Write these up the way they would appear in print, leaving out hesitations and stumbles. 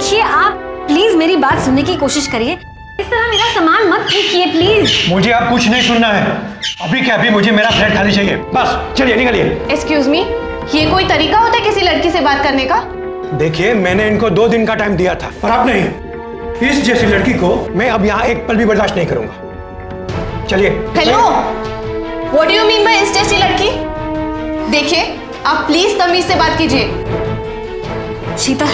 देखिए आप प्लीज मेरी बात सुनने की कोशिश करिए, इस तरह मेरा सामान मत फेंकिए प्लीज। मुझे अब कुछ नहीं सुनना है, अभी क्या अभी मुझे मेरा फ्लैट खाली चाहिए, बस चलिए निकलिए। एक्सक्यूज मी, ये कोई तरीका होता है किसी लड़की से बात करने का? देखिए मैंने इनको 2 दिन का टाइम दिया था, पर अब नहीं। इस जैसी लड़की को मैं अब यहाँ एक पल भी बर्दाश्त नहीं करूंगा। चलिए। Hello, what do you mean by इस जैसी लड़की? देखिए आप प्लीज तमीज से बात कीजिए। शीतल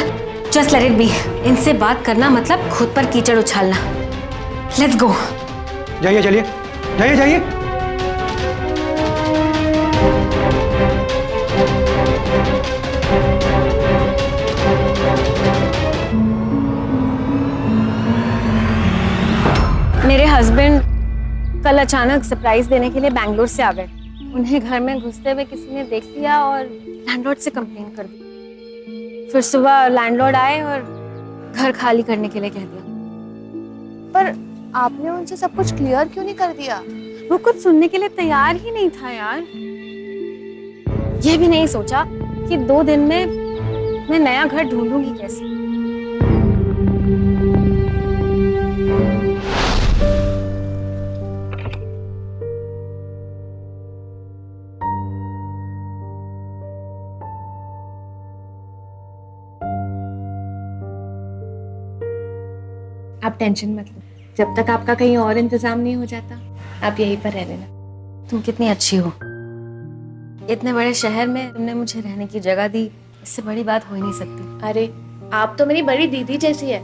जस्ट लेट इट बी, इनसे बात करना मतलब खुद पर कीचड़ उछालना। Let's go. जाइए चलिए, जाइए जाइए। मेरे हस्बैंड कल अचानक सरप्राइज देने के लिए बैंगलोर से आ गए। उन्हें घर में घुसते हुए किसी ने देख लिया और लैंडलॉर्ड से कंप्लेन कर दी। फिर सुबह लैंडलॉर्ड आए और घर खाली करने के लिए कह दिया। पर आपने उनसे सब कुछ क्लियर क्यों नहीं कर दिया? वो कुछ सुनने के लिए तैयार ही नहीं था यार। ये भी नहीं सोचा कि 2 दिन में मैं नया घर ढूंढूंगी कैसे। आप टेंशन मत लो, जब तक आपका कहीं और इंतजाम नहीं हो जाता आप यहीं पर रह लेना। तुम कितनी अच्छी हो, इतने बड़े शहर में तुमने मुझे रहने की जगह दी, इससे बड़ी बात हो ही नहीं सकती। अरे आप तो मेरी बड़ी दीदी जैसी है।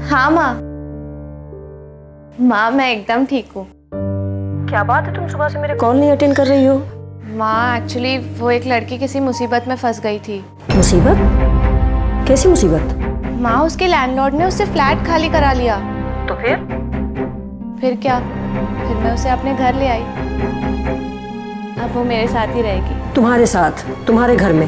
हाँ माँ मैं एकदम ठीक हूँ। क्या बात है, तुम सुबह से मेरे कॉल नहीं अटेंड कर रही हो? माँ एक्चुअली वो एक लड़की किसी मुसीबत में फंस गई थी। मुसीबत? कैसी मुसीबत? माँ उसके लैंडलॉर्ड ने उससे फ्लैट खाली करा लिया। तो फिर क्या, फिर मैं उसे अपने घर ले आई। अब वो मेरे साथ ही रहेगी। तुम्हारे साथ? तुम्हारे घर में?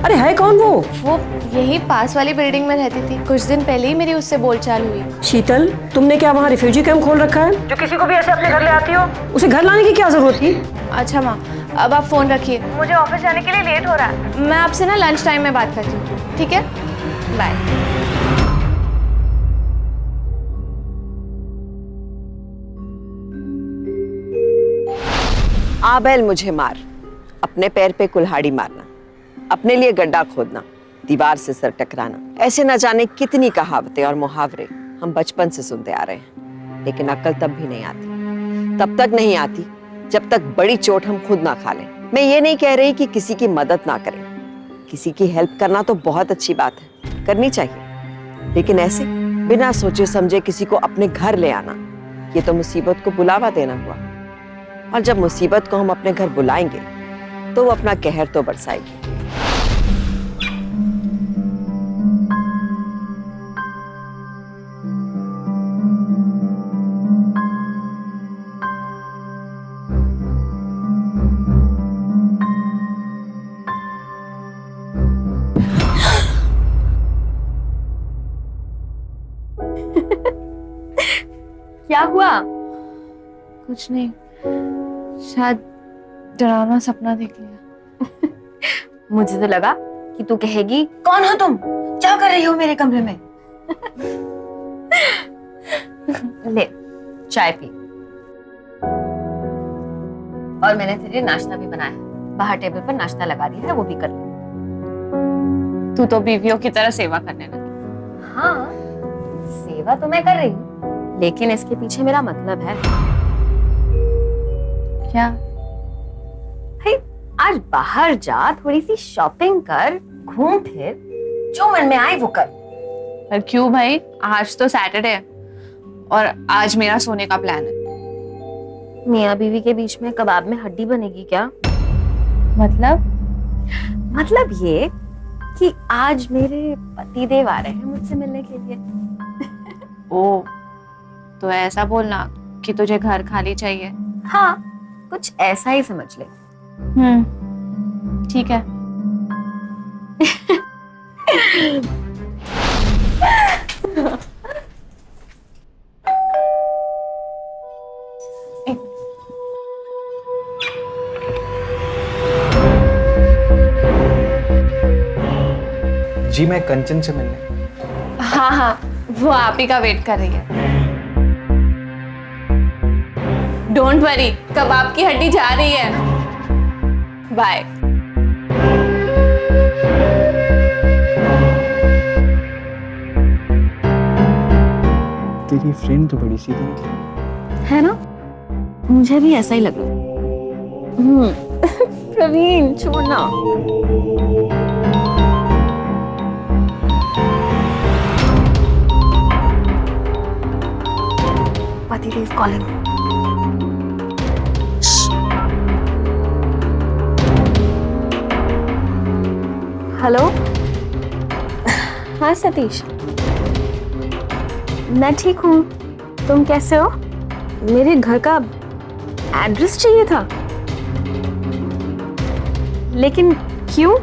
अरे है कौन वो? वो यही पास वाली बिल्डिंग में रहती थी। कुछ दिन पहले ही मेरी उससे बोलचाल हुई। शीतल, तुमने क्या वहाँ रिफ्यूजी कैंप खोल रखा है जो किसी को भी ऐसे अपने घर ले आती हो? उसे घर लाने की क्या जरूरत थी? अच्छा माँ, अब आप फोन रखिए, मुझे ऑफिस जाने के लिए लेट हो रहा है। मैं आपसे ना लंच टाइम में बात करती हूँ, ठीक है? बाय। आ बैल मुझे मार, अपने पैर पे कुल्हाड़ी मारना, अपने लिए गड्ढा खोदना, दीवार से सर टकराना, ऐसे न जाने कितनी कहावतें और मुहावरे हम बचपन से सुनते आ रहे हैं। लेकिन अक्ल तब भी नहीं आती, तब तक नहीं आती जब तक बड़ी चोट हम खुद ना खा लें। मैं ये नहीं कह रही कि किसी की मदद ना करें, किसी की हेल्प करना तो बहुत अच्छी बात है, करनी चाहिए। लेकिन ऐसे बिना सोचे समझे किसी को अपने घर ले आना, ये तो मुसीबत को बुलावा देना हुआ। और जब मुसीबत को हम अपने घर बुलाएंगे तो वो अपना कहर तो बरसाएगी। क्या हुआ? कुछ नहीं, शायद डरावना सपना देख लिया। मुझे तो लगा कि तू कहेगी कौन हो तुम, क्या कर रही हो मेरे कमरे में? ले चाय पी। और मैंने तेरे लिए नाश्ता भी बनाया है, बाहर टेबल पर नाश्ता लगा दिया है, वो भी कर ले। तू तो बीवियों की तरह सेवा करने लगी। हाँ, सेवा तो मैं कर रही हूँ, लेकिन इसके पीछे मेरा मतलब है। क्या? भाई आज बाहर जा, थोड़ी सी शॉपिंग कर, घूम फिर, जो मन में आए वो कर। पर क्यों भाई, आज तो सैटरडे है और आज मेरा सोने का प्लान है। मियाँ बीवी के बीच में कबाब में हड्डी बनेगी क्या? मतलब ये कि आज मेरे पतिदेव आ रहे हैं मुझसे मिलने के लिए। ओ, तो ऐसा बोलना कि तुझे घर खाली चाहिए। हाँ, कुछ ऐसा ही समझ ले। ठीक है। जी मैं कंचन से मिलने। हाँ हाँ, वो आप ही का वेट कर रही है। डोंट वरी, कबाब की हड्डी जा रही है। बाय। तेरी फ्रेंड तो बड़ी सीधी निकली है ना, मुझे भी ऐसा ही लगा। प्रवीण छोड़ना। पतिदेव कॉलिंग। हेलो। हाँ सतीश, मैं ठीक हूँ, तुम कैसे हो? मेरे घर का एड्रेस चाहिए था, लेकिन क्यों?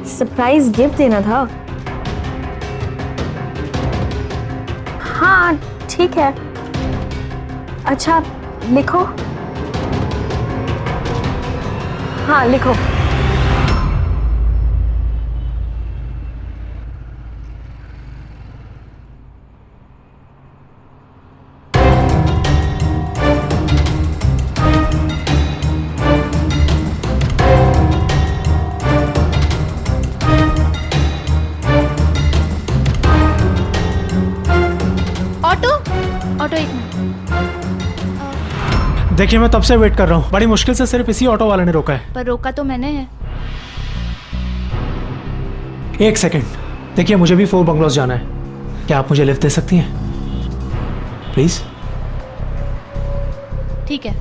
सरप्राइज गिफ्ट देना था। हाँ ठीक है। अच्छा लिखो। हाँ लिखो। ऑटो एक मिनट। देखिए मैं तब से वेट कर रहा हूँ, बड़ी मुश्किल से सिर्फ इसी ऑटो वाले ने रोका है। पर रोका तो मैंने है। एक सेकंड, देखिए मुझे भी 4 बंगलोज जाना है, क्या आप मुझे लिफ्ट दे सकती हैं प्लीज? ठीक है।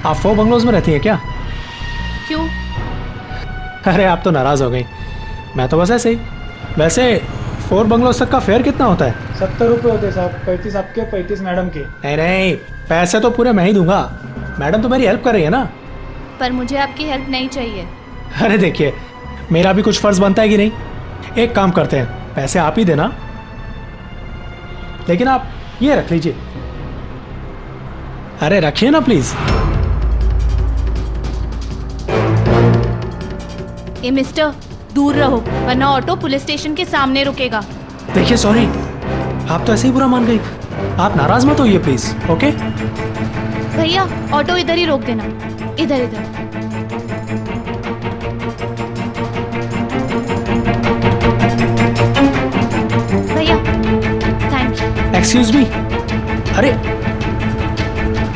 आप 4 बंगलोज में रहती हैं क्या? क्यों? अरे आप तो नाराज हो गई, मैं तो बस ऐसे ही। वैसे 4 बंगलोज तक का फेयर कितना होता है? 70 रुपये होते साहब, 35 आपके 35 मैडम के। नहीं, पैसे तो पूरे मैं ही दूंगा, मैडम तो मेरी हेल्प कर रही है ना। पर मुझे आपकी हेल्प नहीं चाहिए। अरे देखिए, मेरा भी कुछ फर्ज बनता है कि नहीं। एक काम करते हैं, पैसे आप ही देना, लेकिन आप ये रख लीजिए। अरे रखिए ना प्लीज। ए मिस्टर, दूर रहो वरना ऑटो पुलिस स्टेशन के सामने रुकेगा। देखिए सॉरी, आप तो ऐसे ही बुरा मान गई, आप नाराज मत होइए प्लीज। ओके भैया ऑटो इधर ही रोक देना, इधर इधर। भैया थैंक यू। Excuse me. अरे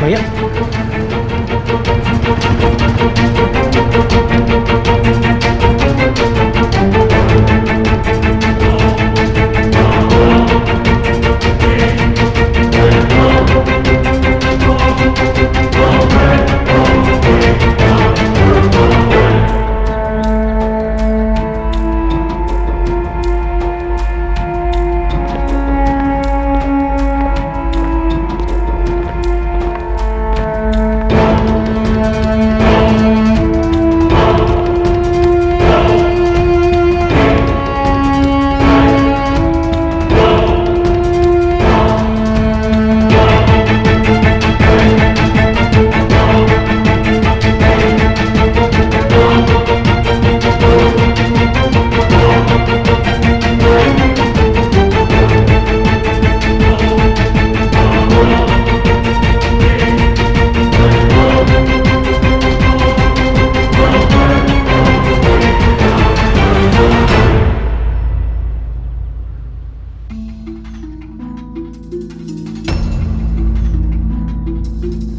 भैया,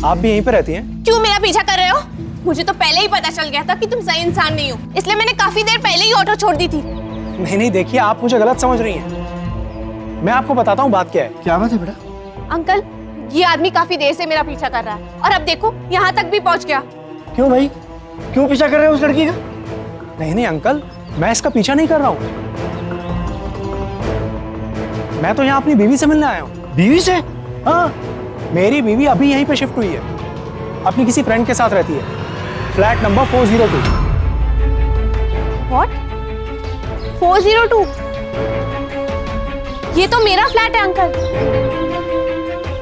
आप भी यहीं पे रहती हैं? क्यों मेरा पीछा कर रहे हो? मुझे तो पहले ही पता चल गया था कि तुम सही इंसान नहीं हो, इसलिए मैंने काफी देर पहले ही ऑटो छोड़ दी थी। नहीं देखिए, आप मुझे गलत समझ रही हैं। मैं आपको बताता हूँ बात क्या है। क्या बात है बेटा? अंकल, ये आदमी काफी देर से मेरा पीछा कर रहा है और अब देखो यहाँ तक भी पहुँच गया। क्यों भाई, क्यों पीछा कर रहे हो उस लड़की का? नहीं अंकल, मैं इसका पीछा नहीं कर रहा हूँ, मैं तो यहाँ अपनी बीवी से मिलने आया हूँ। बीवी से? हाँ, मेरी बीवी अभी यहीं पे शिफ्ट हुई है, अपनी किसी फ्रेंड के साथ रहती है, फ्लैट नंबर 402। What? 402? ये तो मेरा फ्लैट है अंकल।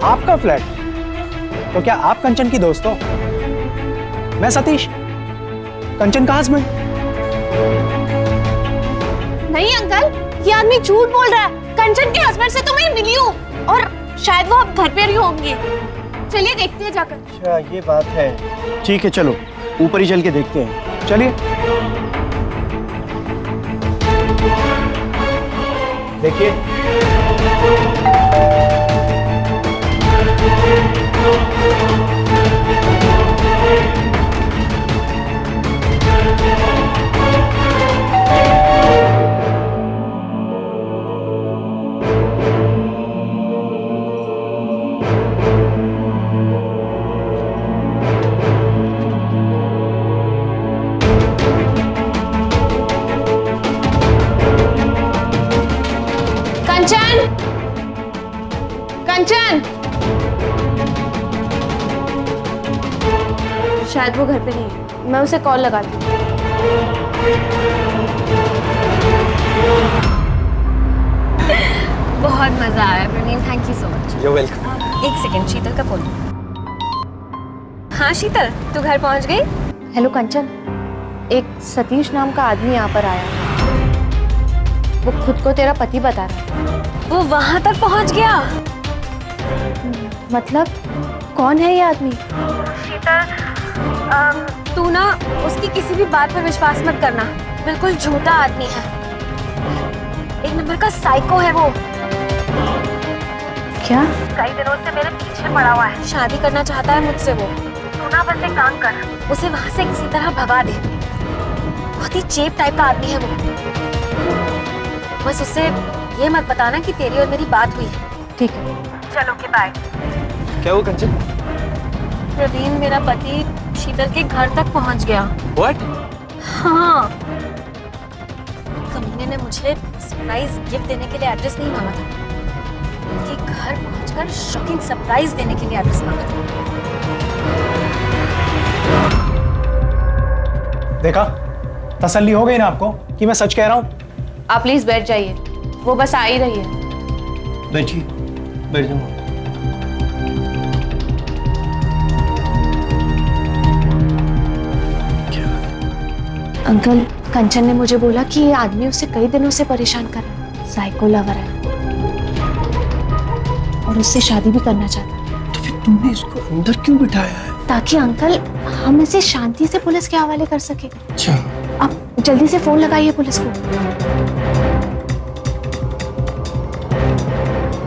आपका फ्लैट? तो क्या आप कंचन की दोस्त हो? मैं सतीश, कंचन का हस्बैंड। नहीं अंकल, ये आदमी झूठ बोल रहा है। कंचन के हस्बैंड से तो मैं मिली हूँ और शायद वो अब घर पे ही होंगे। चलिए देखते हैं जाकर। अच्छा ये बात है, ठीक है चलो ऊपर ही चल के देखते हैं। चलिए देखिए। कंचन, कंचन, शायद वो घर पे नहीं है। मैं उसे कॉल लगाती हूँ। बहुत मजा आया Praveen, thank you so much. You welcome. एक सेकंड, शीतल का फोन। हाँ शीतल, तू घर पहुंच गई? हेलो कंचन, एक सतीश नाम का आदमी यहाँ पर आया। वो खुद को तेरा पति बता रहा है। वो वहां तक पहुंच गया? मतलब कौन है ये आदमी? तू ना उसकी किसी भी बात पर विश्वास मत करना, बिल्कुल झूठा आदमी है। एक नंबर का साइको है वो। क्या? कई दिनों से मेरे पीछे पड़ा हुआ है, शादी करना चाहता है मुझसे वो। तू ना बस एक काम कर, उसे वहां से किसी तरह भगा दे। बहुत ही चेप टाइप का आदमी है वो। बस उससे ये मत बताना कि तेरी और मेरी बात हुई है। ठीक है। चलो के बाय। क्या हुआ कंचन? प्रवीण, मेरा पति शीतल के घर तक पहुंच गया। व्हाट? हाँ, कमीने ने मुझे सरप्राइज गिफ्ट देने के लिए एड्रेस नहीं मांगा था, बल्कि घर पहुंचकर शॉकिंग सरप्राइज देने के लिए एड्रेस मांगा था। देखा, तसल्ली हो गई ना आपको कि मैं सच कह रहा हूँ? आप प्लीज बैठ जाइए, वो बस आ ही रही है। बैठिए, बैठ जाओ। अंकल, कंचन ने मुझे बोला कि ये आदमी उसे कई दिनों से परेशान कर रहा है। साइको लवर है और उससे शादी भी करना चाहता है। तो फिर तुमने इसको अंदर क्यों बिठाया है? ताकि अंकल हम इसे शांति से पुलिस के हवाले कर सके। अच्छा, आप जल्दी से फोन लगाइए पुलिस को।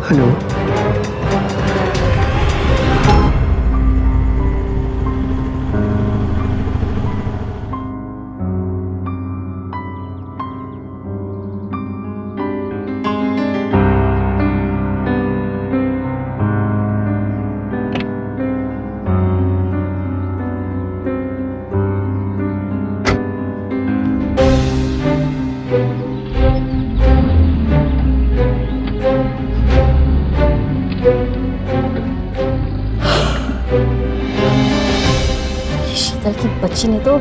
हेलो। शीतल की बच्ची ने तो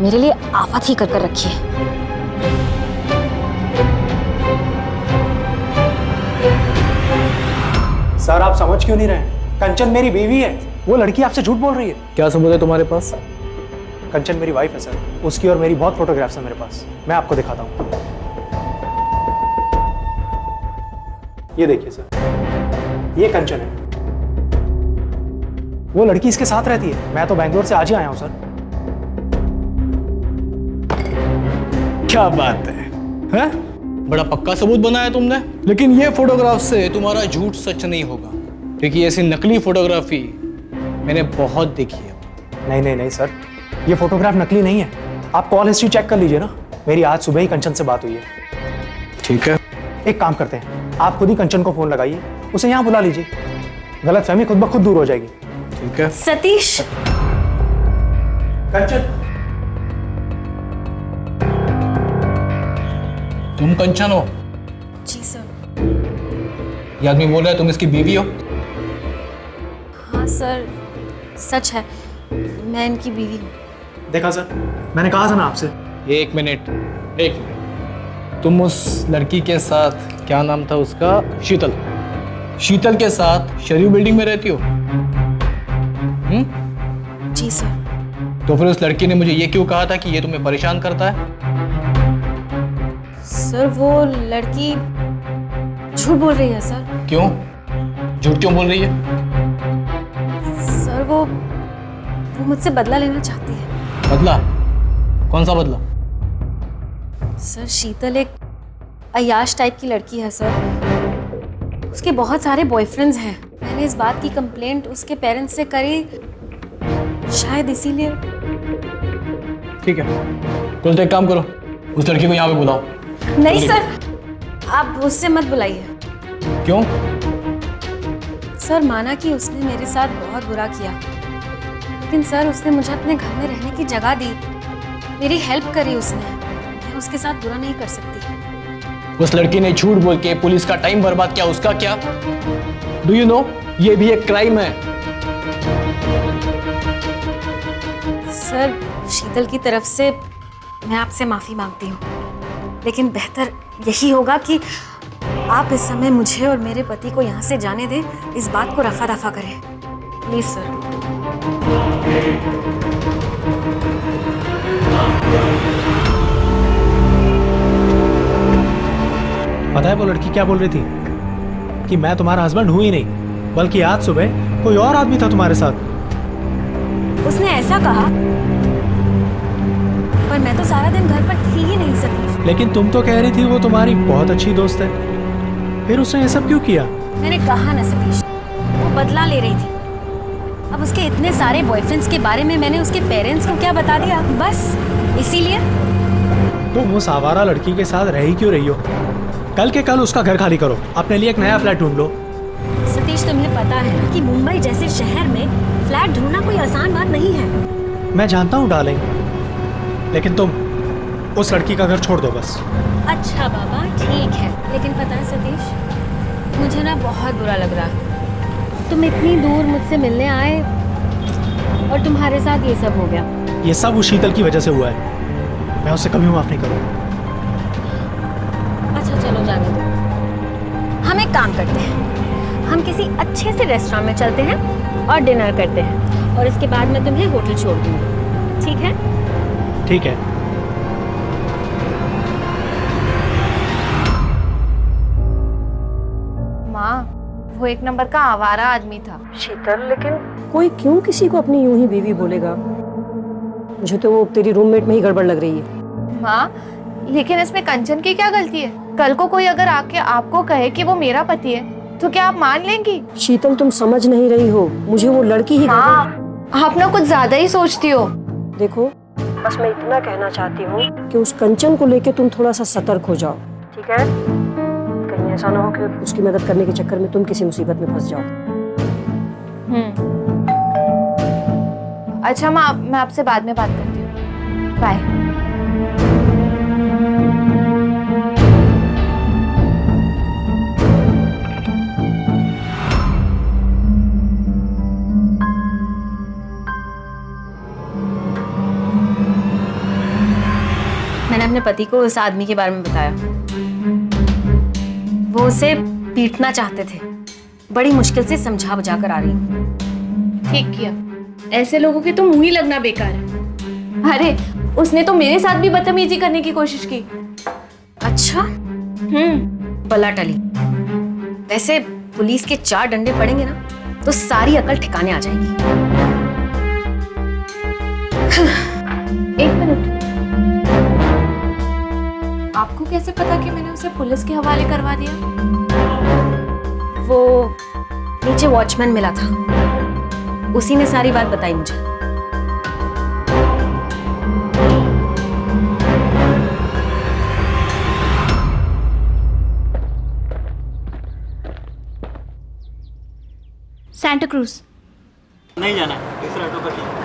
मेरे लिए आफत ही कर रखी है। सर आप समझ क्यों नहीं रहे? कंचन मेरी बीवी है, वो लड़की आपसे झूठ बोल रही है। क्या सबूत है तुम्हारे पास? कंचन मेरी वाइफ है सर, उसकी और मेरी बहुत फोटोग्राफ्स हैं मेरे पास। मैं आपको दिखाता हूँ, ये देखिए सर, ये कंचन है। वो लड़की इसके साथ रहती है। मैं तो बैंगलोर से आज ही आया हूँ सर। क्या बात है, हैं? बड़ा पक्का सबूत बनाया तुमने। लेकिन ये फोटोग्राफ से तुम्हारा झूठ सच नहीं होगा, क्योंकि ऐसी नकली फोटोग्राफी मैंने बहुत देखी है। नहीं नहीं नहीं सर, ये फोटोग्राफ नकली नहीं है। आप कॉल हिस्ट्री चेक कर लीजिए ना, मेरी आज सुबह ही कंचन से बात हुई है। ठीक है, एक काम करते हैं, आप खुद ही कंचन को फोन लगाइए, उसे यहाँ बुला लीजिए, गलतफहमी खुद ब खुद दूर हो जाएगी। ठीक है। सतीश, कंचन, तुम कंचन हो? जी सर। ये आदमी बोल रहा है तुम इसकी बीवी हो? हाँ सर, सच है, मैं इनकी बीवी हूँ। देखा सर, मैंने कहा था ना आपसे। एक मिनट, तुम उस लड़की के साथ क्या नाम था उसका, शीतल। शीतल के साथ शरीफ बिल्डिंग में रहती हो? जी सर। तो फिर उस लड़की ने मुझे ये क्यों कहा था कि ये तुम्हें परेशान करता है? सर वो लड़की झूठ बोल रही है सर। क्यों? झूठ क्यों बोल रही है? सर वो मुझसे बदला लेना चाहती है। बदला? कौन सा बदला? सर शीतल एक अय्याश टाइप की लड़की है सर। उसके बहुत सारे बॉयफ्रेंड्स हैं। मैंने इस बात की कंप्लेंट उसके पेरेंट्स से करी, शायद इसीलिए। ठीक है, कुल तो एक काम करो, उस लड़की को यहाँ पे बुलाओ। नहीं सर, आप उससे मत बुलाइए। क्यों? सर माना कि उसने मेरे साथ बहुत बुरा किया, लेकिन सर उसने मुझे अपने घर में रहने की जगह दी, मेरी हेल्प करी उसने। मैं उसके साथ बुरा नहीं कर सकती। उस लड़की ने झूठ बोल के पुलिस का टाइम बर्बाद किया, उसका क्या? डू यू नो, ये भी एक क्राइम है। सर शीतल की तरफ से मैं आपसे माफी मांगती हूँ, लेकिन बेहतर यही होगा कि आप इस समय मुझे और मेरे पति को यहाँ से जाने दें, इस बात को रफा दफा करें प्लीज सर। पता है वो लड़की क्या बोल रही थी? कि मैं तुम्हारा हस्बैंड हूं ही नहीं, बल्कि आज सुबह कोई और आदमी था तुम्हारे साथ। उसने ऐसा कहा, पर मैं तो सारा दिन घर पर थी ही नहीं सतीश। लेकिन तुम तो कह रही थी वो तुम्हारी बहुत अच्छी दोस्त है, फिर उसने ये सब क्यों किया? मैंने कहा ना सतीश, वो बदला ले रही थी। अब उसके इतने सारे बॉयफ्रेंड्स के बारे में मैंने उसके पेरेंट्स को क्या बता दिया, बस इसीलिए। तुम उस आवारा लड़की के साथ रह ही क्यों रही हो? कल के कल उसका घर खाली करो, अपने लिए एक नया फ्लैट ढूंढ लो। सतीश तुम्हें पता है ना कि मुंबई जैसे शहर में फ्लैट ढूंढना कोई आसान बात नहीं है। मैं जानता हूँ डार्लिंग, लेकिन तुम उस लड़की का घर छोड़ दो बस। अच्छा बाबा ठीक है, लेकिन पता है सतीश, मुझे ना बहुत बुरा लग रहा है। तुम इतनी दूर मुझसे मिलने आए और तुम्हारे साथ ये सब हो गया। ये सब उस शीतल की वजह से हुआ है, मैं उससे कभी माफ नहीं करूँगा। अच्छा चलो जाने दो, हम एक काम करते हैं, हम किसी अच्छे से रेस्टोरेंट में चलते हैं और डिनर करते हैं, और इसके बाद मैं तुम्हें होटल छोड़ दूंगी, ठीक है? ठीक है। माँ, वो एक नंबर का आवारा आदमी था। शीतल, लेकिन कोई क्यों किसी को अपनी यूं ही बीवी बोलेगा? मुझे तो वो तेरी रूममेट में ही गड़बड़ लग रही है। माँ, लेकिन इसमें कंचन की क्या गलती है? कल को कोई अगर आके आपको कहे कि वो मेरा पति है, तो क्या आप मान लेंगी? शीतल, तुम समझ नहीं रही हो, मुझे वो लड़की ही आप ना कुछ ज्यादा ही सोचती हो। देखो, बस मैं इतना कहना चाहती हूँ कि उस कंचन को लेके तुम थोड़ा सा सतर्क हो जाओ, ठीक है? कहीं ऐसा ना हो कि उसकी मदद करने के चक्कर में तुम किसी मुसीबत में फंस जाओ। अच्छा माँ, मैं आपसे बाद में बात करती हूँ। बाय। मैंने अपने पति को उस आदमी के बारे में बताया। वो उसे पीटना चाहते थे। बड़ी मुश्किल से समझा बुझा कर आ रही हूँ। ठीक किया, ऐसे लोगों के तो मुंह ही लगना बेकार है। अरे, उसने तो मेरे साथ भी बदतमीजी करने की कोशिश की। अच्छा, बला टली। वैसे पुलिस के 4 डंडे पड़ेंगे ना, तो सारी अकल ठिकाने आ जाएगी। एक मिनट, आपको कैसे पता कि मैंने उसे पुलिस के हवाले करवा दिया? वो नीचे वॉचमैन मिला था, उसी ने सारी बात बताई मुझे। Santa cruise. नहीं जाना, दूसरा ऑटो पकड़िए।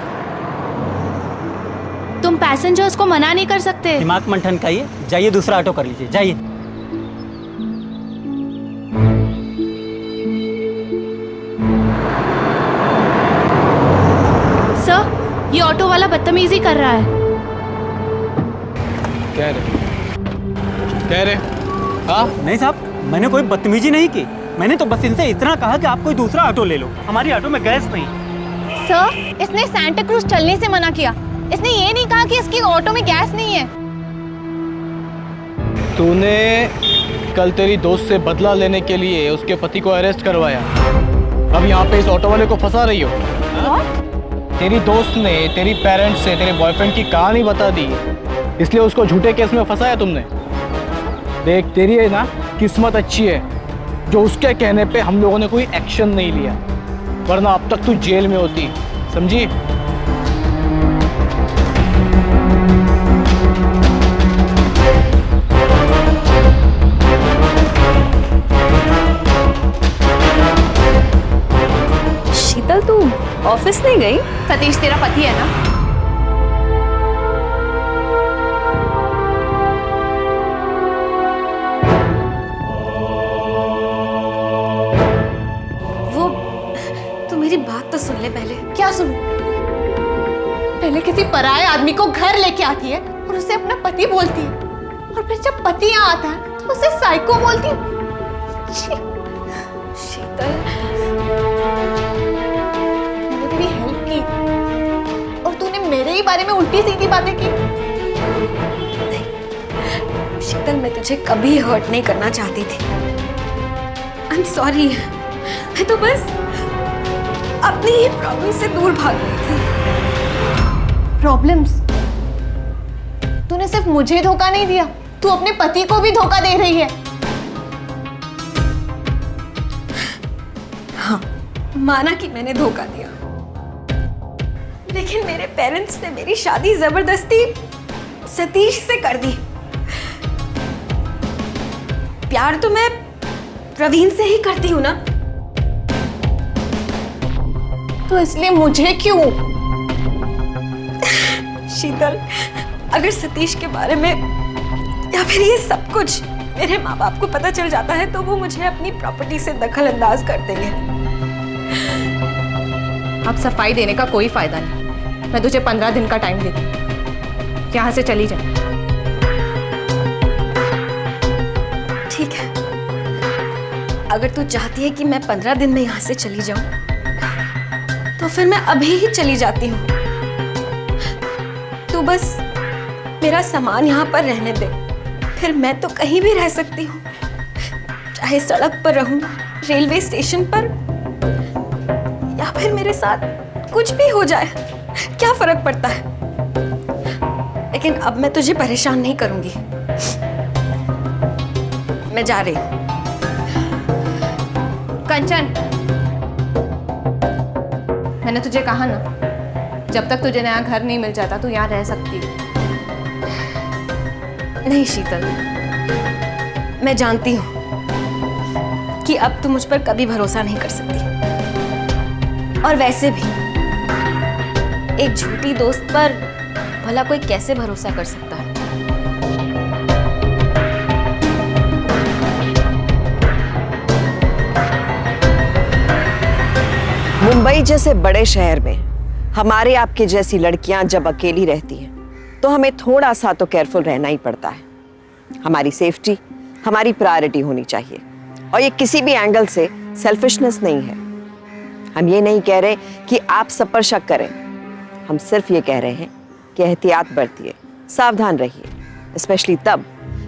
तुम पैसेंजर्स को मना नहीं कर सकते। दिमाग मंथन खाइए, जाइए दूसरा ऑटो कर लीजिए, जाइए। सर, ये ऑटो वाला बदतमीजी कर रहा है। कह रहे हाँ? नहीं साहब, मैंने कोई बदतमीजी नहीं की। मैंने तो बस इनसे इतना कहा कि आप कोई दूसरा ऑटो ले लो, हमारी ऑटो में गैस नहीं। सर, इसने सांता क्रूज चलने से मना किया। इसने ये नहीं कहा कि इसकी ऑटो में गैस नहीं है। तूने कल तेरी दोस्त से बदला लेने के लिए उसके पति को अरेस्ट करवाया, अब यहाँ पे इस ऑटो वाले को फंसा रही हो। तेरी दोस्त ने तेरी पेरेंट्स से तेरे बॉयफ्रेंड की कहानी बता दी, इसलिए उसको झूठे केस में फंसाया तुमने। देख, तेरी है ना किस्मत अच्छी है जो उसके कहने पे हम लोगों ने कोई एक्शन नहीं लिया, वरना अब तक तू जेल में होती, समझी? शीतल, तू ऑफिस नहीं गई? सतीश तेरा पति है ना? वो, तू मेरी बात तो सुन ले पहले। क्या सुनूं? पहले किसी पराये आदमी को घर लेके आती है और उसे अपना पति बोलती है, और फिर जब पति यहाँ आता है तो उसे साइको बोलती है। शीतल, मैंने तेरी हेल्प की और तूने मेरे ही बारे में उल्टी सीधी बातें की। शीतल, मैं तुझे कभी हर्ट नहीं करना चाहती थी। I am sorry. मैं तो बस अपनी ही प्रॉब्लम से दूर भाग रही थी। प्रॉब्लम्स? तूने सिर्फ मुझे धोखा नहीं दिया, तू अपने पति को भी धोखा दे रही है। हाँ, माना कि मैंने धोखा दिया, लेकिन मेरे पेरेंट्स ने मेरी शादी जबरदस्ती सतीश से कर दी। प्यार तो मैं प्रवीण से ही करती हूँ ना, तो इसलिए मुझे क्यों? शीतल, अगर सतीश के बारे में या फिर ये सब कुछ मेरे माँ बाप को पता चल जाता है तो वो मुझे अपनी प्रॉपर्टी से दखल अंदाज कर देंगे। अब सफाई देने का कोई फायदा नहीं। मैं तुझे 15 दिन का टाइम देती हूँ, यहाँ से चली जा। ठीक है, अगर तू चाहती है कि मैं 15 दिन में यहाँ से चली जाऊं तो फिर मैं अभी ही चली जाती हूँ। तू बस मेरा सामान यहाँ पर रहने दे, फिर मैं तो कहीं भी रह सकती हूँ, चाहे सड़क पर रहूं, रेलवे स्टेशन पर, या फिर मेरे साथ कुछ भी हो जाए, क्या फर्क पड़ता है। लेकिन अब मैं तुझे परेशान नहीं करूंगी। मैं जा रही हूँ। कंचन, मैंने तुझे कहा ना, जब तक तुझे नया घर नहीं मिल जाता तू यहाँ रह सकती है। नहीं शीतल, मैं जानती हूँ कि अब तू मुझ पर कभी भरोसा नहीं कर सकती, और वैसे भी एक झूठी दोस्त पर भला कोई कैसे भरोसा कर सकता है। मुंबई जैसे बड़े शहर में हमारे आपके जैसी लड़कियां जब अकेली रहती हैं तो हमें थोड़ा सा तो केयरफुल रहना ही पड़ता है। हमारी सेफ्टी हमारी प्रायोरिटी होनी चाहिए, और ये किसी भी एंगल से सेल्फिशनेस नहीं है। हम ये नहीं कह रहे कि आप सब पर शक करें, हम सिर्फ ये कह रहे हैं कि एहतियात बरतिए, सावधान रहिए, स्पेशली तब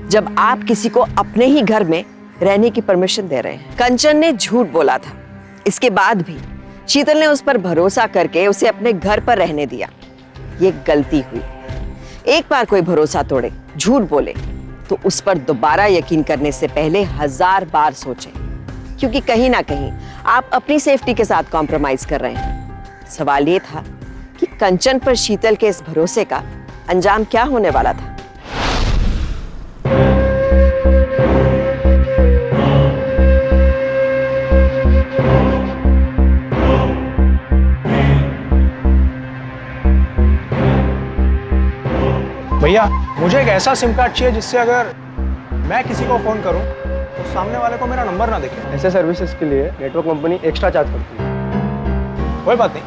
जब आप किसी को अपने ही घर में रहने की परमिशन दे रहे हैं। कंचन ने झूठ बोला था, इसके बाद भी शीतल ने उस पर भरोसा करके उसे अपने घर पर रहने दिया। ये गलती हुई। एक बार कोई भरोसा तोड़े, झूठ बोले, तो उस पर दोबारा यकीन करने से पहले 1000 बार सोचें, क्योंकि कहीं ना कहीं आप अपनी सेफ्टी के साथ कॉम्प्रोमाइज कर रहे हैं। सवाल ये था कि कंचन पर शीतल के इस भरोसे का अंजाम क्या होने वाला था। भैया, मुझे एक ऐसा सिम कार्ड चाहिए जिससे अगर मैं किसी को फोन करूं तो सामने वाले को मेरा नंबर ना दिखे। ऐसे सर्विसेज के लिए नेटवर्क कंपनी एक्स्ट्रा चार्ज करती है। कोई बात नहीं,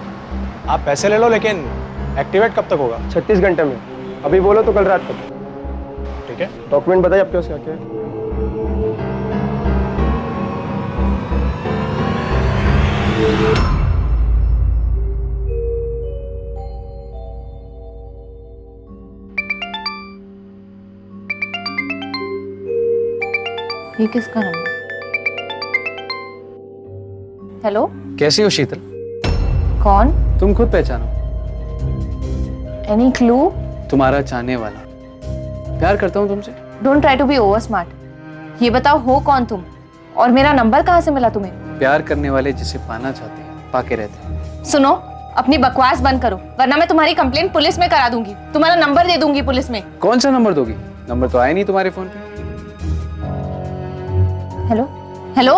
आप पैसे ले लो, लेकिन एक्टिवेट कब तक होगा? 36 घंटे में। अभी बोलो तो कल रात तक। ठीक है। डॉक्यूमेंट बताइए आपके पास क्या क्या है। ये किसका नंबर? हेलो, कैसी हो शीतल? कौन? तुम खुद पहचानो, एनी क्लू? तुम्हारा चाहने वाला। प्यार करता हूँ तुमसे। Don't try to be over smart. ये बताओ हो कौन तुम और मेरा नंबर कहाँ से मिला तुम्हें? प्यार करने वाले जिसे पाना चाहते हैं पाके रहते हैं। सुनो, अपनी बकवास बंद करो वरना मैं तुम्हारी कंप्लेंट पुलिस में करा दूंगी। तुम्हारा नंबर दे दूंगी पुलिस में। कौन सा नंबर दोगी? नंबर तो आया नहीं तुम्हारे फोन पे। हेलो हेलो,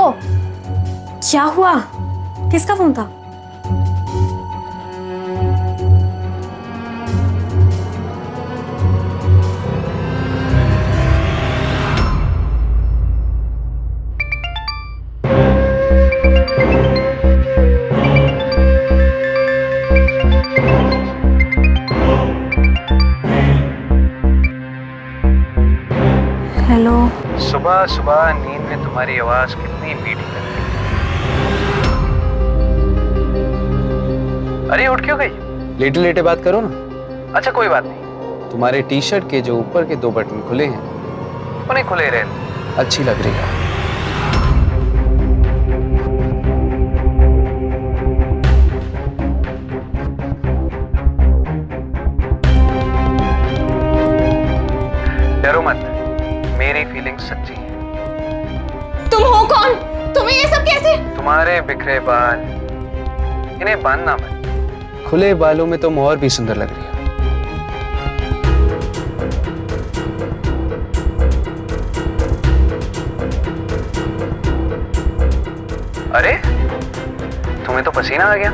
क्या हुआ? किसका फोन था? हेलो। सुबह सुबह नींद में तुम्हारी आवाज कितनी मीठी लगती है। अरे उठ क्यों गई? लेटे लेटे बात करो ना। अच्छा कोई बात नहीं, तुम्हारे टी शर्ट के जो ऊपर के 2 बटन खुले हैं उन्हें खुले रहने, अच्छी लग रही है। डरो मत, मेरी फीलिंग सच्ची है। तुम हो कौन? तुम्हें ये सब कैसे? तुम्हारे बिखरे बाल, इन्हें बांधना मत। खुले बालों में तुम और भी सुंदर लग रही हो। अरे तुम्हें तो पसीना आ गया।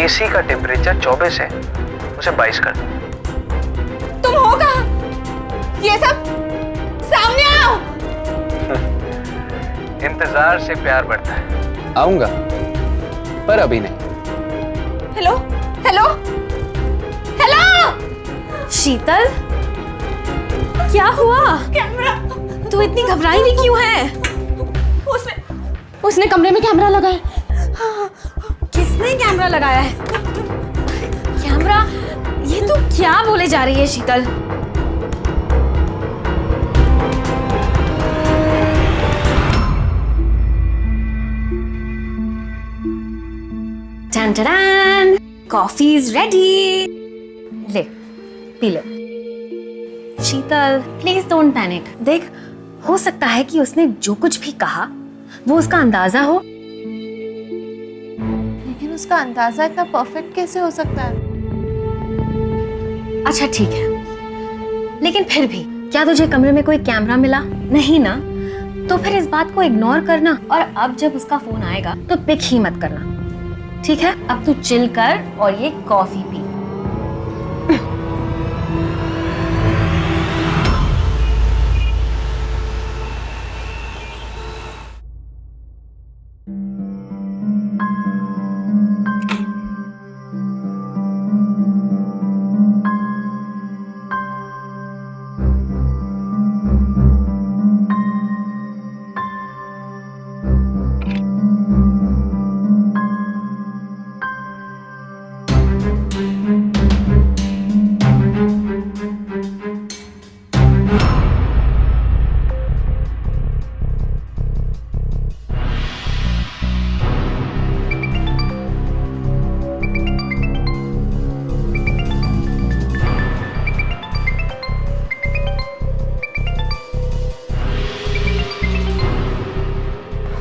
एसी का टेम्परेचर 24 है, उसे 22 कर दो। तुम हो कहाँ? ये सब सामने आओ। इंतजार से प्यार बढ़ता है। आऊंगा पर अभी नहीं। Hello hello hello. शीतल, क्या हुआ? कैमरा। तू इतनी घबराई हुई क्यों है? उसने कमरे में कैमरा लगाया। किसने कैमरा लगाया है? कैमरा? ये तू क्या बोले जा रही है शीतल? टन टन, कॉफी इज रेडी। ले, पी ले। Sheetal, please don't panic. देख, हो सकता है कि उसने जो कुछ भी कहा वो उसका अंदाजा हो। लेकिन उसका अंदाजा इतना परफेक्ट कैसे हो सकता है? अच्छा ठीक है, लेकिन फिर भी क्या तुझे कमरे में कोई कैमरा मिला? नहीं ना? तो फिर इस बात को इग्नोर करना और अब जब उसका फोन आएगा तो पिक ही मत करना, ठीक है? अब तू चिल कर और ये कॉफी पी।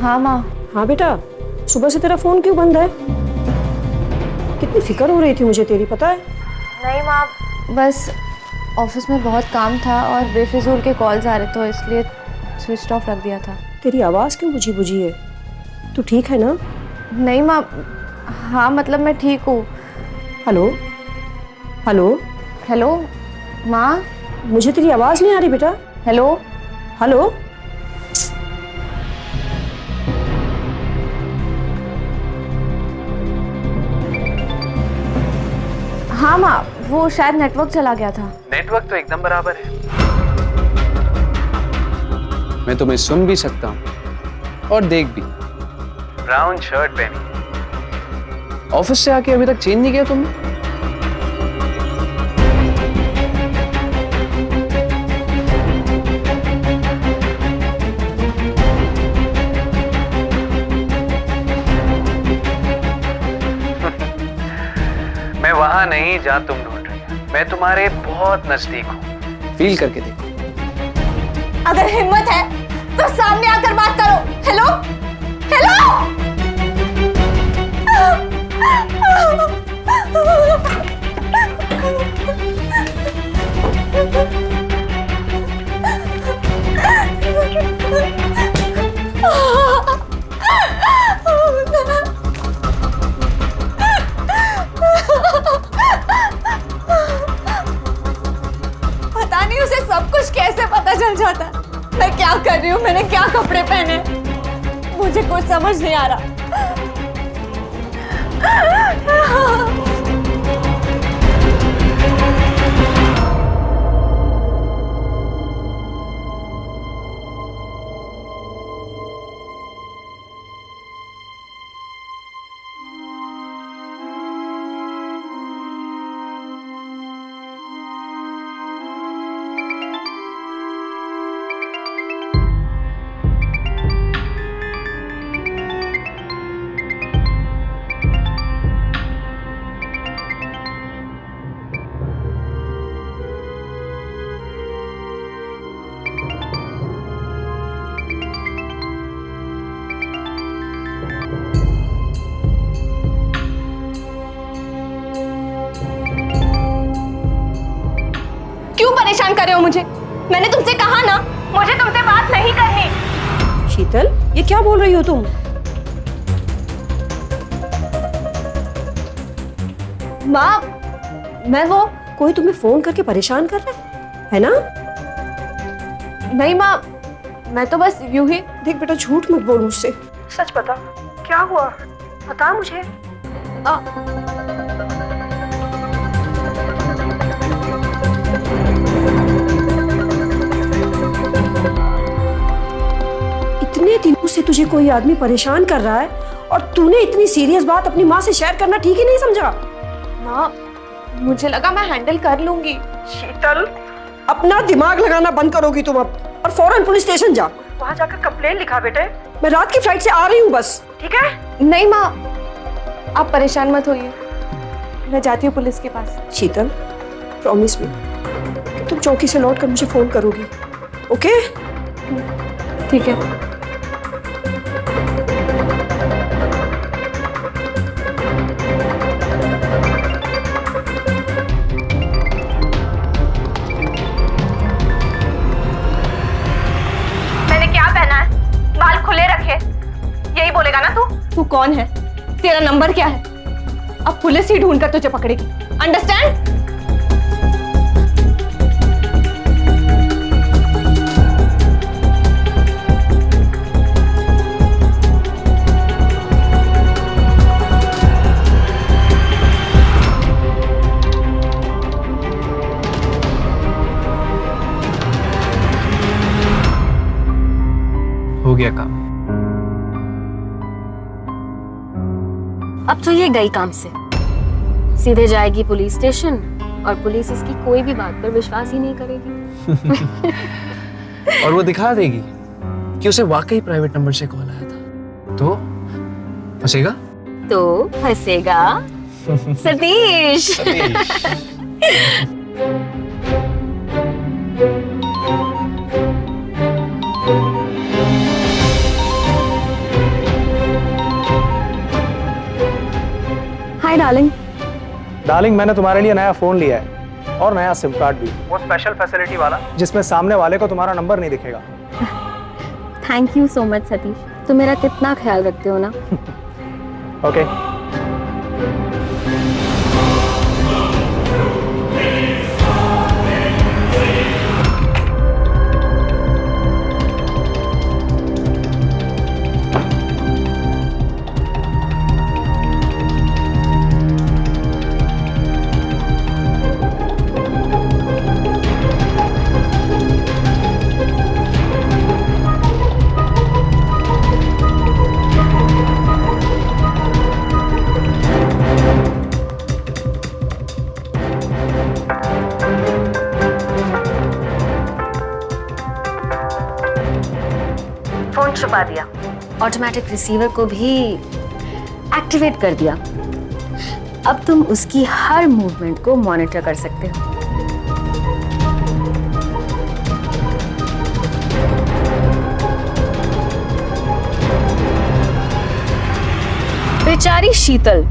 हाँ माँ। हाँ बेटा, सुबह से तेरा फोन क्यों बंद है? कितनी फिक्र हो रही थी मुझे तेरी, पता है? नहीं माँ, बस ऑफिस में बहुत काम था और बेफिजूल के कॉल्स आ रहे तो इसलिए स्विच ऑफ रख दिया था। तेरी आवाज़ क्यों बुझी बुझी है? तू ठीक है ना? नहीं माँ, हाँ मतलब मैं ठीक हूँ। हेलो हेलो हेलो माँ। मुझे तेरी आवाज़ नहीं आ रही बेटा। Hello hello. हाँ माँ, वो शायद नेटवर्क चला गया था। नेटवर्क तो एकदम बराबर है। मैं तुम्हें सुन भी सकता हूँ और देख भी। ब्राउन शर्ट पहनी, ऑफिस से आके अभी तक चेंज नहीं किया तुमने? वहां नहीं जहां तुम ढूंढ रही हो। मैं तुम्हारे बहुत नजदीक हूँ। फील करके देखो। अगर हिम्मत है तो सामने आकर बात करो। Hello hello. पता नहीं उसे सब कुछ कैसे पता चल जाता है। मैं क्या कर रही हूँ, मैंने क्या कपड़े पहने, मुझे कुछ समझ नहीं आ रहा। क्यों परेशान कर रहे हो मुझे? मैंने तुमसे कहा ना, मुझे तुमसे बात नहीं करनी। शीतल, ये क्या बोल रही हो तुम? माँ, मैं वो कोई तुम्हें फोन करके परेशान कर रहा है ना? नहीं माँ, मैं तो बस यूं ही। देख बेटा, झूठ मत बोल मुझसे, सच बता, क्या हुआ? बता मुझे। इतने दिनों से तुझे कोई आदमी परेशान कर रहा है और तूने इतनी सीरियस बात अपनी माँ से शेयर करना ठीक ही नहीं समझा? माँ, मुझे लगा मैं हैंडल कर लूंगी। शीतल, अपना दिमाग लगाना बंद करोगी तुम अब, और फौरन पुलिस स्टेशन जा। वहाँ जाकर कंप्लेन लिखा बेटे। मैं रात की फ्लाइट से आ रही हूँ बस, ठीक है? नहीं माँ, आप परेशान मत होइए, मैं जाती हूँ पुलिस के पास। शीतल, प्रॉमिस मी कि तुम चौकी से लौट कर मुझे फोन करोगी, ओके? ठीक है। मैंने क्या पहना है? बाल खुले रखे, यही बोलेगा ना तू? तू कौन है? तेरा नंबर क्या है? अब पुलिस ही ढूंढ कर तुझे पकड़ेगी, अंडरस्टैंड? हो गया काम। अब तो ये गई काम से, सीधे जाएगी पुलिस स्टेशन और पुलिस इसकी कोई भी बात पर विश्वास ही नहीं करेगी। और वो दिखा देगी कि उसे वाकई प्राइवेट नंबर से कॉल आया था, तो फंसेगा। तो फंसेगा सतीश। Hi darling. डार्लिंग, मैंने तुम्हारे लिए नया फोन लिया है और नया सिम कार्ड भी, वो स्पेशल फैसिलिटी वाला जिसमें सामने वाले को तुम्हारा नंबर नहीं दिखेगा। Thank you so much Satish, तुम मेरा कितना ख्याल रखते हो ना। ओके। फोन छुपा दिया, ऑटोमेटिक रिसीवर को भी एक्टिवेट कर दिया। अब तुम उसकी हर मूवमेंट को मॉनिटर कर सकते हो। बेचारी शीतल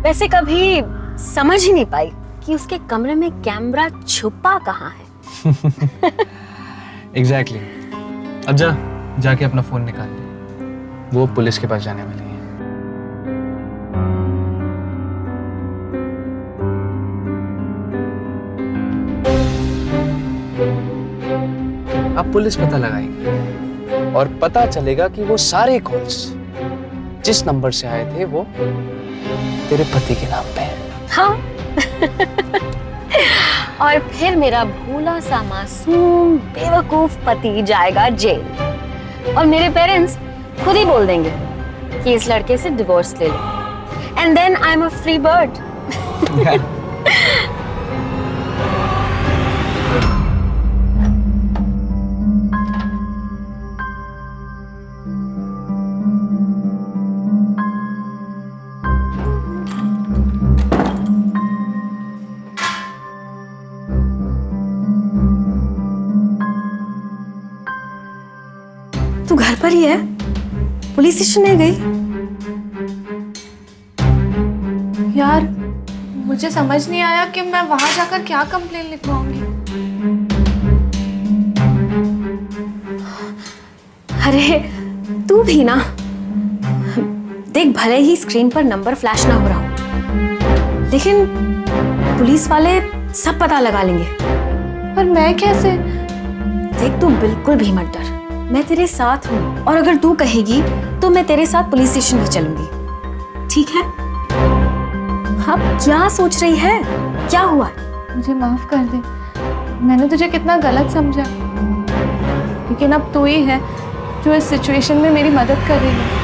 वैसे कभी समझ ही नहीं पाई कि उसके कमरे में कैमरा छुपा कहाँ है। एग्जैक्टली। अब जाके अपना फोन निकाल ले, वो पुलिस के पास जाने वाली है। अब पुलिस पता लगाएगी और पता चलेगा कि वो सारे कॉल्स जिस नंबर से आए थे वो तेरे पति के नाम पे हैं। हाँ। और फिर मेरा भोला सा मासूम बेवकूफ पति जाएगा जेल और मेरे पेरेंट्स खुद ही बोल देंगे कि इस लड़के से डिवोर्स ले लो and then I am a free bird. तू घर पर ही है? पुलिस स्टेशन नहीं गई? यार मुझे समझ नहीं आया कि मैं वहां जाकर क्या कंप्लेन लिखवाऊंगी। अरे तू भी ना देख, भले ही स्क्रीन पर नंबर फ्लैश ना हो रहा हो लेकिन पुलिस वाले सब पता लगा लेंगे। पर मैं कैसे? देख तू बिल्कुल भी मत डर, मैं तेरे साथ हूँ और अगर तू कहेगी तो मैं तेरे साथ पुलिस स्टेशन भी चलूंगी, ठीक है? अब क्या सोच रही है? क्या हुआ? मुझे माफ कर दे, मैंने तुझे कितना गलत समझा, लेकिन अब तू ही है जो इस सिचुएशन में मेरी मदद कर रही है।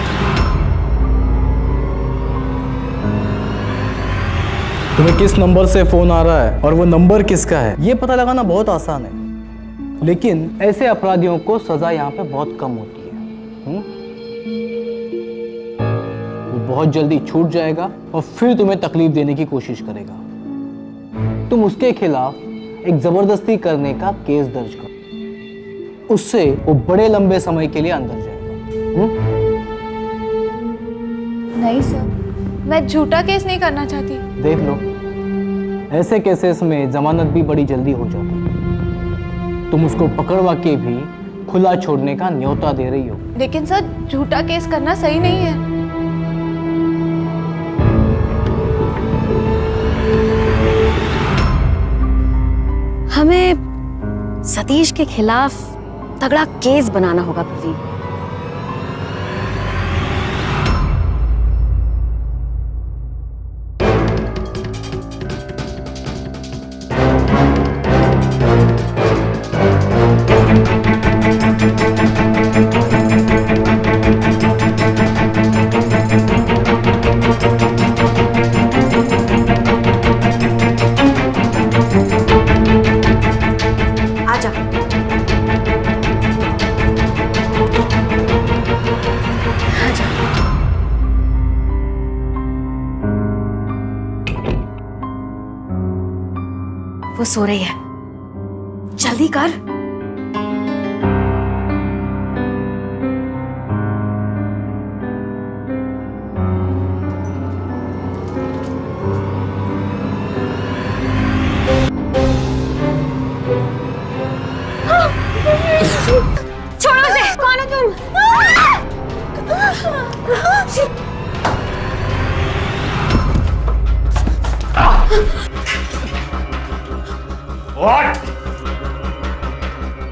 तुम्हें किस नंबर से फोन आ रहा है और वो नंबर किसका है ये पता लगाना बहुत आसान है, लेकिन ऐसे अपराधियों को सजा यहाँ पे बहुत कम होती है। वो बहुत जल्दी छूट जाएगा और फिर तुम्हें तकलीफ देने की कोशिश करेगा। तुम उसके खिलाफ एक जबरदस्ती करने का केस दर्ज करो, उससे वो बड़े लंबे समय के लिए अंदर जाएगा। नहीं सर, मैं झूठा केस नहीं करना चाहती। देख लो, ऐसे केसेस में जमानत भी बड़ी जल्दी हो जाती है। तुम उसको पकड़वा के भी खुला छोड़ने का न्योता दे रही हो। लेकिन सर झूठा केस करना सही नहीं है। हमें सतीश के खिलाफ तगड़ा केस बनाना होगा प्रवीण। वो सो रही है, जल्दी कर। छोड़ो उसे, कौन हो तुम?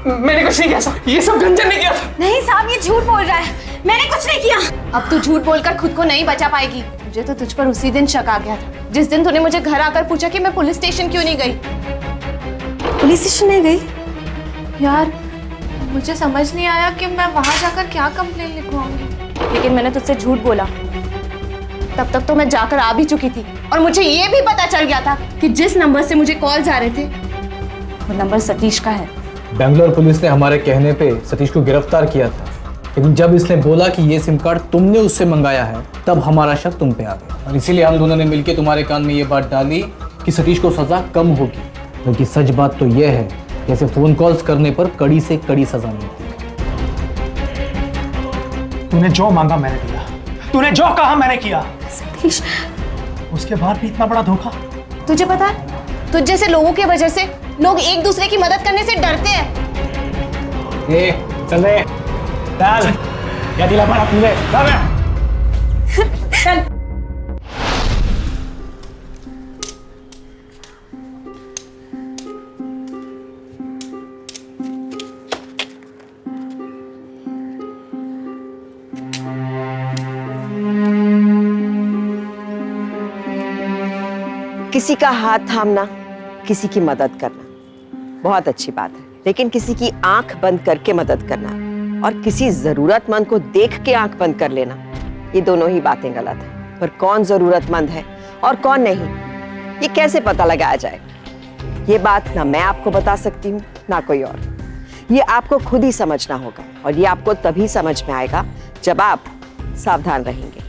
मैंने कुछ नहीं किया साहब, ये सब गंजन ने किया था। नहीं साहब, ये झूठ बोल रहा है, मैंने कुछ नहीं किया। अब तू झूठ बोलकर खुद को नहीं बचा पाएगी। मुझे तो तुझ पर उसी दिन शक आ गया था, जिस दिन तूने मुझे घर आकर पूछा कि मैं पुलिस स्टेशन क्यों नहीं गई। पुलिस स्टेशन नहीं गई? यार मुझे समझ नहीं आया कि मैं वहां जाकर क्या कंप्लेन लिखवाऊंगी, लेकिन मैंने तुझसे झूठ बोला। तब तक तो मैं जाकर आ भी चुकी थी और मुझे ये भी पता चल गया था कि जिस नंबर से मुझे कॉल्स आ रहे थे वो नंबर सतीश का है। बेंगलोर पुलिस ने हमारे कहने पे सतीश को गिरफ्तार किया था लेकिन जब इसने बोला कि ये सिम कार्ड तुमने उससे मंगाया है, तब हमारा शक तुम पे आ गया और इसीलिए हम दोनों ने मिलकर तुम्हारे कान में ये बात डाली कि सतीश को सजा कम होगी। बल्कि सच बात तो यह है जैसे फोन कॉल्स करने पर कड़ी से कड़ी सजा मिलती है। तूने जो मांगा मैंने दिया, तूने जो कहा मैंने किया। सतीश, उसके बाद भी इतना बड़ा धोखा। तुझे पता है, तुझ जैसे लोगों की वजह से लोग एक दूसरे की मदद करने से डरते हैं। चल रे, चल, क्या दिला पड़ा तूने? चल। किसी का हाथ थामना, किसी की मदद करना बहुत अच्छी बात है, लेकिन किसी की आंख बंद करके मदद करना और किसी जरूरतमंद को देख के आंख बंद कर लेना, ये दोनों ही बातें गलत है। पर कौन जरूरतमंद है और कौन नहीं, ये कैसे पता लगाया जाए? ये बात ना मैं आपको बता सकती हूँ ना कोई और। ये आपको खुद ही समझना होगा और ये आपको तभी समझ में आएगा जब आप सावधान रहेंगे,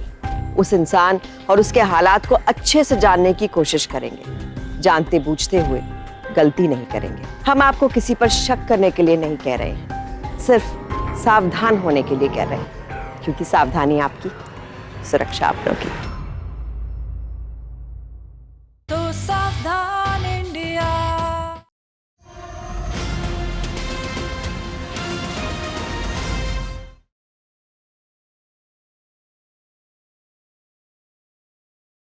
उस इंसान और उसके हालात को अच्छे से जानने की कोशिश करेंगे, जानते बूझते हुए गलती नहीं करेंगे। हम आपको किसी पर शक करने के लिए नहीं कह रहे हैं, सिर्फ सावधान होने के लिए कह रहे हैं, क्योंकि सावधानी आपकी, सुरक्षा आप लोगों की।